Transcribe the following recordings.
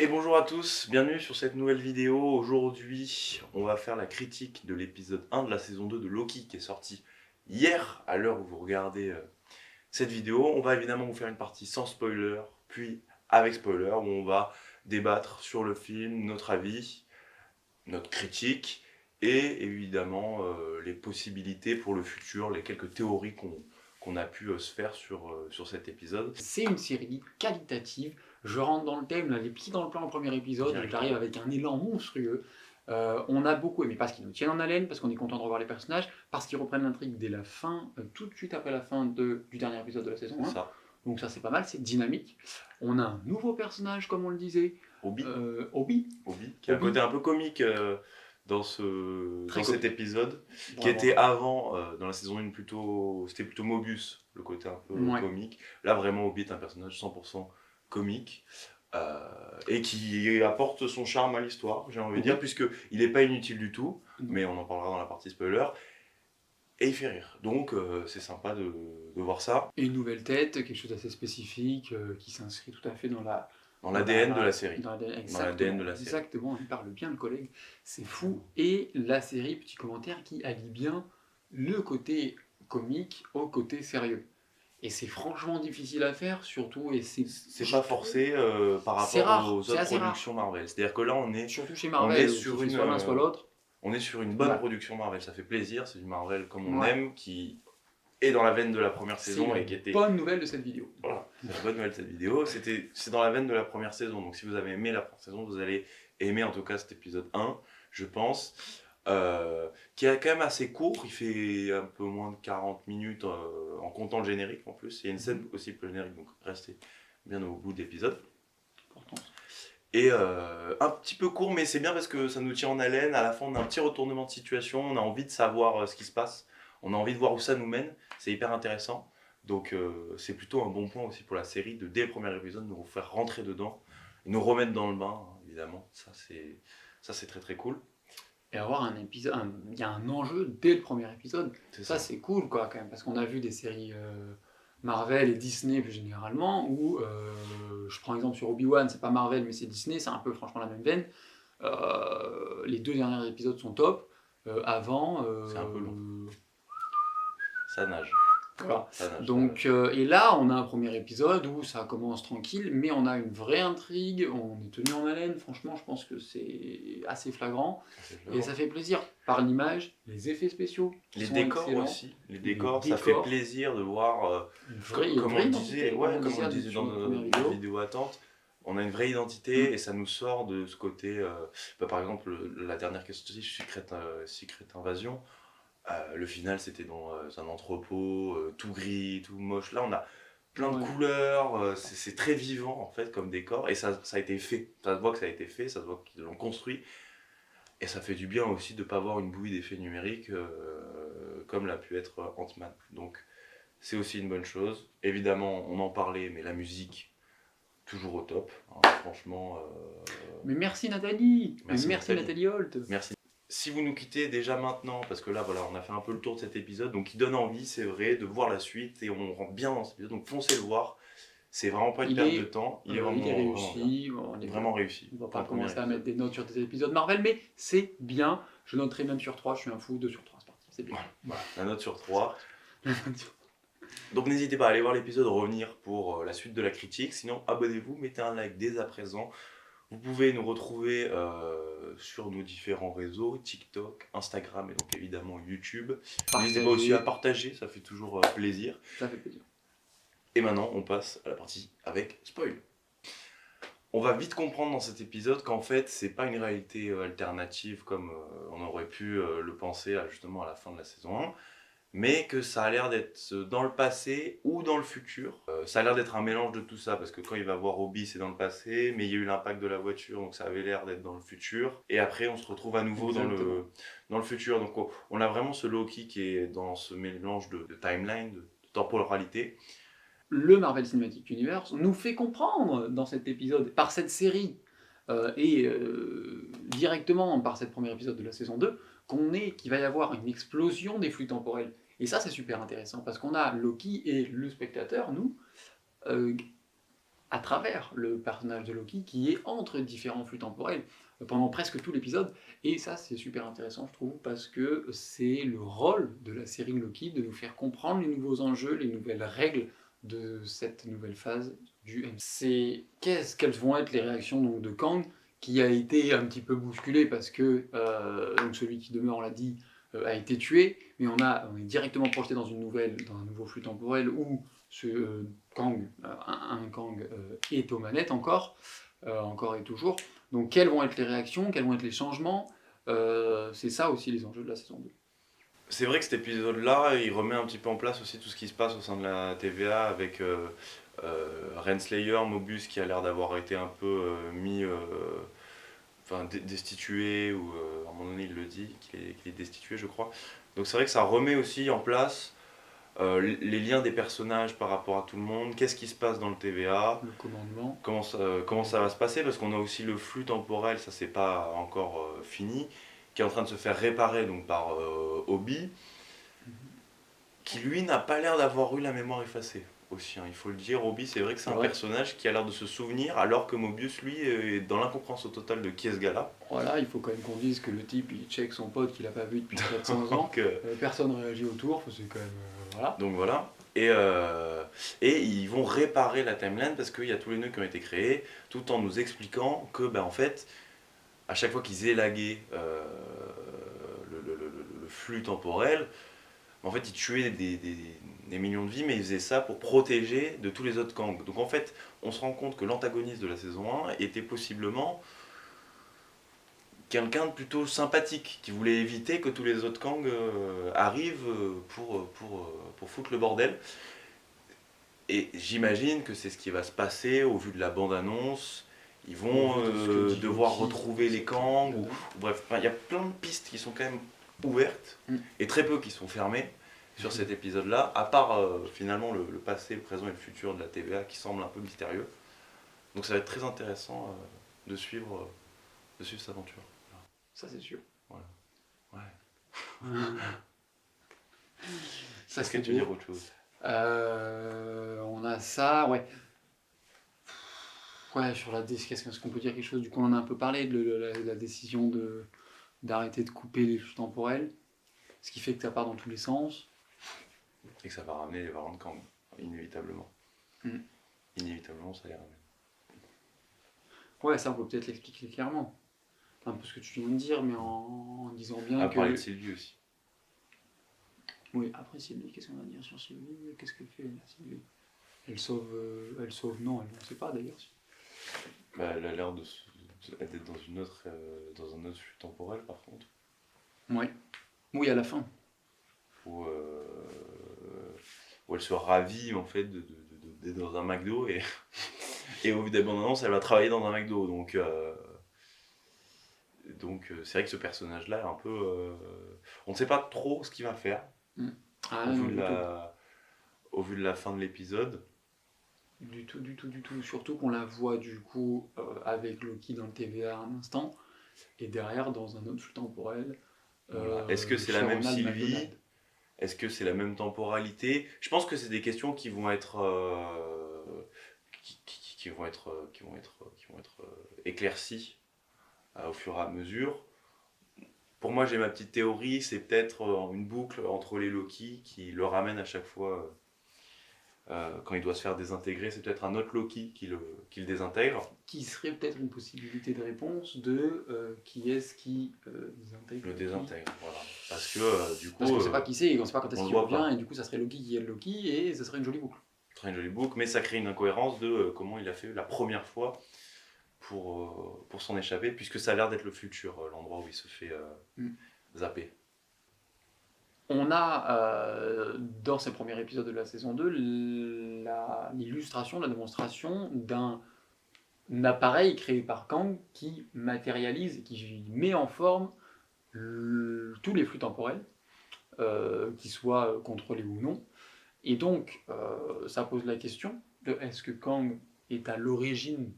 Et bonjour à tous, bienvenue sur cette nouvelle vidéo. Aujourd'hui, on va faire la critique de l'épisode 1 de la saison 2 de Loki qui est sorti hier à l'heure où vous regardez cette vidéo. On va évidemment vous faire une partie sans spoiler, puis avec spoiler, où on va débattre sur le film, notre avis, notre critique et évidemment les possibilités pour le futur, les quelques théories qu'on a pu se faire sur cet épisode. C'est une série qualitative. Je rentre dans le thème, là, les pieds dans le plat en premier épisode, Directement. j'arrive avec un élan monstrueux. On a beaucoup aimé parce qu'ils nous tiennent en haleine, parce qu'on est content de revoir les personnages, parce qu'ils reprennent l'intrigue dès la fin, tout de suite après la fin du dernier épisode de la saison 1. Ça, Donc ça c'est pas mal, c'est dynamique. On a un nouveau personnage, comme on le disait, Obi, Obi. qui a un Obi. côté un peu comique dans Très cet comique. épisode, qui Vraiment. était avant, dans la saison 1, c'était plutôt Mobius, le côté un peu Ouais. comique. Là, vraiment, Obi est un personnage 100% comique, et qui apporte son charme à l'histoire, j'ai envie de dire, puisqu'il n'est pas inutile du tout, mais on en parlera dans la partie spoiler, et il fait rire. Donc, c'est sympa de voir ça. Et une nouvelle tête, quelque chose d'assez spécifique, qui s'inscrit tout à fait dans l'ADN de la série. Dans l'ADN, l'ADN de la série. Exactement, il parle bien le collègue, c'est fou. Et la série, petit commentaire, qui allie bien le côté comique au côté sérieux. Et c'est franchement difficile à faire, surtout, et C'est pas forcé par C'est rapport rare, aux c'est autres assez productions Marvel. C'est-à-dire que là, on est surtout chez Marvel, sur une, soit l'un soit l'autre. on est sur une bonne Ouais. production Marvel. Ça fait plaisir, c'est du Marvel comme on Ouais. aime, qui est dans la veine de la première C'est saison la et qui était... bonne nouvelle de cette vidéo. Voilà, c'est la bonne nouvelle de cette vidéo. C'est dans la veine de la première saison. Donc si vous avez aimé la première saison, vous allez aimer en tout cas cet épisode 1, je pense. Qui est quand même assez court, il fait un peu moins de 40 minutes en comptant le générique en plus. Il y a une scène aussi pour le générique, donc restez bien au bout de l'épisode. Important. Et un petit peu court, mais c'est bien parce que ça nous tient en haleine. À la fin, on a un petit retournement de situation, on a envie de savoir ce qui se passe, on a envie de voir où ça nous mène, c'est hyper intéressant. Donc c'est plutôt un bon point aussi pour la série de dès le premier épisode nous faire rentrer dedans, et nous remettre dans le bain, hein, évidemment. Ça c'est très très cool. Et avoir un épisode, il y a un enjeu dès le premier épisode. C'est Ça c'est cool quoi quand même, parce qu'on a vu des séries Marvel et Disney plus généralement, où je prends exemple sur Obi-Wan, c'est pas Marvel mais c'est Disney, c'est un peu franchement la même veine. Les 2 derniers épisodes sont top. Avant, C'est un peu long. Ça nage. voilà. Ça nage. Donc, et là, on a un premier épisode où ça commence tranquille, mais on a une vraie intrigue, on est tenu en haleine, franchement, je pense que c'est assez flagrant, et ça fait plaisir par l'image, les effets spéciaux, qui les sont décors excellents. aussi, les décors, ça fait plaisir de voir, Une vraie comme on identité, disait dans notre vidéo attente, on a une vraie identité et ça nous sort de ce côté, par exemple la dernière question, Secret Invasion, le final c'était dans un entrepôt, tout gris, tout moche. Là on a plein de couleurs, c'est très vivant en fait comme décor, et ça a été fait, ça se voit que ça a été fait, ça se voit qu'ils l'ont construit. Et ça fait du bien aussi de ne pas avoir une bouillie d'effets numériques comme l'a pu être Ant-Man. Donc c'est aussi une bonne chose. Évidemment, on en parlait, mais la musique, toujours au top. Hein, franchement... Mais merci Nathalie. Merci Nathalie Holt. Merci. Si vous nous quittez déjà maintenant, parce que là, voilà, on a fait un peu le tour de cet épisode, donc il donne envie, c'est vrai, de voir la suite, et on rentre bien dans cet épisode, donc foncez le voir. C'est vraiment pas une perte de temps. Il est réussi. Vraiment réussi. On va pas commencer à mettre des notes sur des épisodes Marvel, mais c'est bien. Je noterai même sur 3, je suis un fou, 2 sur 3, c'est parti. C'est bien. Voilà. La note sur 3. Donc n'hésitez pas à aller voir l'épisode, revenir pour la suite de la critique. Sinon, abonnez-vous, mettez un like dès à présent. Vous pouvez nous retrouver sur nos différents réseaux, TikTok, Instagram et donc évidemment YouTube. N'hésitez pas aussi à partager, ça fait toujours plaisir. Ça fait plaisir. Et maintenant, on passe à la partie avec spoil. On va vite comprendre dans cet épisode qu'en fait, c'est pas une réalité alternative comme on aurait pu le penser justement à la fin de la saison 1, mais que ça a l'air d'être dans le passé ou dans le futur. Ça a l'air d'être un mélange de tout ça, parce que quand il va voir Obi, c'est dans le passé, mais il y a eu l'impact de la voiture, donc ça avait l'air d'être dans le futur. Et après, on se retrouve à nouveau dans le futur. Donc on a vraiment ce Loki qui est dans ce mélange de timeline, de temporalité. Le Marvel Cinematic Universe nous fait comprendre dans cet épisode, par cette série, et directement par ce premier épisode de la saison 2, qu'il va y avoir une explosion des flux temporels. Et ça, c'est super intéressant, parce qu'on a Loki et le spectateur, nous, à travers le personnage de Loki qui est entre différents flux temporels pendant presque tout l'épisode. Et ça, c'est super intéressant, je trouve, parce que c'est le rôle de la série Loki de nous faire comprendre les nouveaux enjeux, les nouvelles règles de cette nouvelle phase du MCU. Quelles vont être les réactions donc, de Kang, qui a été un petit peu bousculé parce que donc celui qui demeure, on l'a dit, a été tué, mais on est directement projeté dans un nouveau flux temporel où ce Kang, un Kang est aux manettes encore et toujours. Donc quelles vont être les réactions, quels vont être les changements, c'est ça aussi les enjeux de la saison 2. C'est vrai que cet épisode-là, il remet un petit peu en place aussi tout ce qui se passe au sein de la TVA avec Renslayer, Mobius qui a l'air d'avoir été un peu destitué, ou à un moment donné il le dit, qu'il est destitué je crois. Donc c'est vrai que ça remet aussi en place les liens des personnages par rapport à tout le monde, qu'est-ce qui se passe dans le TVA, Le commandement. comment ça va se passer, parce qu'on a aussi le flux temporel, ça c'est pas encore fini, qui est en train de se faire réparer donc, par Obi, qui lui n'a pas l'air d'avoir eu la mémoire effacée aussi, hein, il faut le dire. Obi, c'est vrai que c'est un personnage qui a l'air de se souvenir, alors que Mobius, lui, est dans l'incompréhension totale de qui est ce gars-là. Voilà, il faut quand même qu'on dise que le type, il check son pote qu'il a pas vu depuis 400 ans, personne ne réagit autour, c'est quand même... voilà. Donc voilà, et ils vont réparer la timeline parce qu'il y a tous les nœuds qui ont été créés, tout en nous expliquant que, en fait, à chaque fois qu'ils élaguaient le flux temporel, en fait, ils tuaient des millions de vies, mais ils faisaient ça pour protéger de tous les autres Kang. Donc en fait, on se rend compte que l'antagoniste de la saison 1 était possiblement quelqu'un de plutôt sympathique, qui voulait éviter que tous les autres Kang arrivent pour foutre le bordel. Et j'imagine que c'est ce qui va se passer au vu de la bande-annonce. Ils vont devoir retrouver les Kang, bref, il y a plein de pistes qui sont quand même ouvertes, et très peu qui sont fermées sur cet épisode-là, à part finalement le passé, le présent et le futur de la TVA qui semble un peu mystérieux. Donc ça va être très intéressant de suivre cette aventure. Ça c'est sûr. Voilà. Ouais. Ça, est-ce que tu veux dire autre chose? On a ça, ouais. Ouais, sur est-ce qu'on peut dire quelque chose? Du coup, on en a un peu parlé de la décision d'arrêter de couper les flux temporels, ce qui fait que ça part dans tous les sens. Et que ça va ramener les variantes Kang, inévitablement. Inévitablement, ça les ramène. Ouais, ça, on peut peut-être l'expliquer clairement. Un peu ce que tu viens de dire, mais en disant bien que... parler de Sylvie aussi. Oui, après Sylvie, qu'est-ce qu'on va dire sur Sylvie? Qu'est-ce qu'elle fait, là, Sylvie? Elle sauve... Non, elle ne sait pas, d'ailleurs. Elle a l'air d'être dans un autre flux temporel, par contre. Ouais. Oui, à la fin. Où elle se ravit, en fait, d'être dans un McDo, et au vu des bandes annonces, elle va travailler dans un McDo. Donc c'est vrai que ce personnage-là est un peu... on ne sait pas trop ce qu'il va faire, au vu de la fin de l'épisode. Du tout. Surtout qu'on la voit du coup avec Loki dans le TVA un instant, et derrière dans un autre flux temporel. Voilà. Est-ce que c'est la même Sylvie? Est-ce que c'est la même temporalité? Je pense que c'est des questions qui vont être qui vont être éclaircies au fur et à mesure. Pour moi, j'ai ma petite théorie, c'est peut-être une boucle entre les Loki qui le ramène à chaque fois quand il doit se faire désintégrer. C'est peut-être un autre Loki qui le désintègre. Qui serait peut-être une possibilité de réponse de qui est-ce qui désintègre. Le désintègre, voilà. Parce que du coup. Parce qu'on ne sait pas qui c'est, et on ne sait pas quand est-ce qu'il revient, et du coup, ça serait Loki qui est Loki, et ça serait une jolie boucle. Ça serait une jolie boucle, mais ça crée une incohérence de comment il a fait la première fois pour s'en échapper, puisque ça a l'air d'être le futur, l'endroit où il se fait zapper. On a, dans ces premiers épisodes de la saison 2, l'illustration, la démonstration d'un appareil créé par Kang qui matérialise, qui met en forme tous les flux temporels, qu'ils soient contrôlés ou non. Et donc, ça pose la question de est-ce que Kang est à l'origine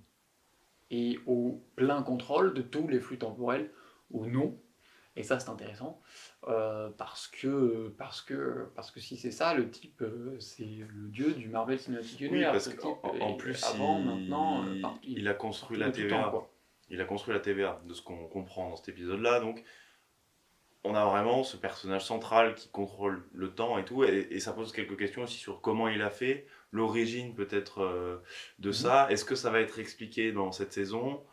et au plein contrôle de tous les flux temporels ou non? Et ça, c'est intéressant. Parce que si c'est ça, le type, c'est le dieu du Marvel Cinematic Oui, Universe. parce Ce type qu'en est plus, avant, maintenant, il a construit partout la de tout temps, TVA. quoi. Il a construit la TVA, de ce qu'on comprend dans cet épisode-là. Donc, on a vraiment ce personnage central qui contrôle le temps et tout. Et ça pose quelques questions aussi sur comment il a fait, l'origine peut-être de ça. Est-ce que ça va être expliqué dans cette saison?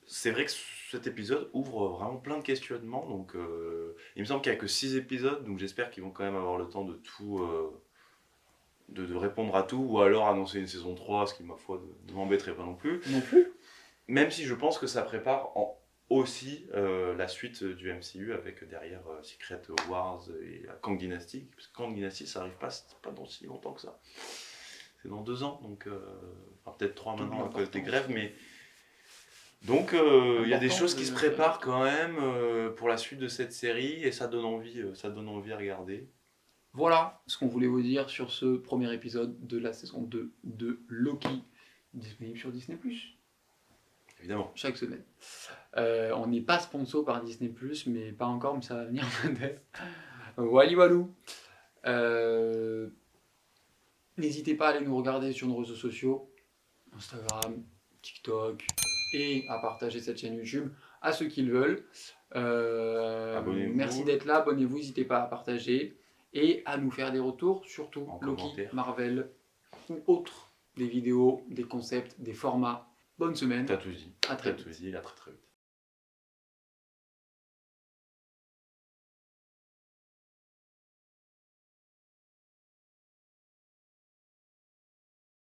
C'est vrai que cet épisode ouvre vraiment plein de questionnements. Donc, il me semble qu'il n'y a que 6 épisodes. Donc, j'espère qu'ils vont quand même avoir le temps de tout. De répondre à tout, ou alors annoncer une saison 3, ce qui, ma foi, ne m'embêterait pas non plus. Non plus. Même si je pense que ça prépare aussi la suite du MCU avec derrière Secret Wars et Kang Dynasty. Parce que Kang Dynasty, ça arrive pas, c'est pas dans si longtemps que ça. C'est dans 2 ans, donc enfin, peut-être 3 maintenant à cause des grèves, mais donc il y a des choses qui se préparent quand même pour la suite de cette série et ça donne envie à regarder. Voilà ce qu'on voulait vous dire sur ce premier épisode de la saison 2 de Loki, disponible sur Disney+. Évidemment. Chaque semaine. On n'est pas sponsor par Disney+, mais pas encore, mais ça va venir peut-être. Wally Walou. N'hésitez pas à aller nous regarder sur nos réseaux sociaux, Instagram, TikTok, et à partager cette chaîne YouTube à ceux qui le veulent. Merci d'être là, abonnez-vous, n'hésitez pas à partager et à nous faire des retours, surtout en Loki, commentaire. Marvel ou autres, des vidéos, des concepts, des formats. Bonne semaine. T'as tout dit. À très vite. À très vite.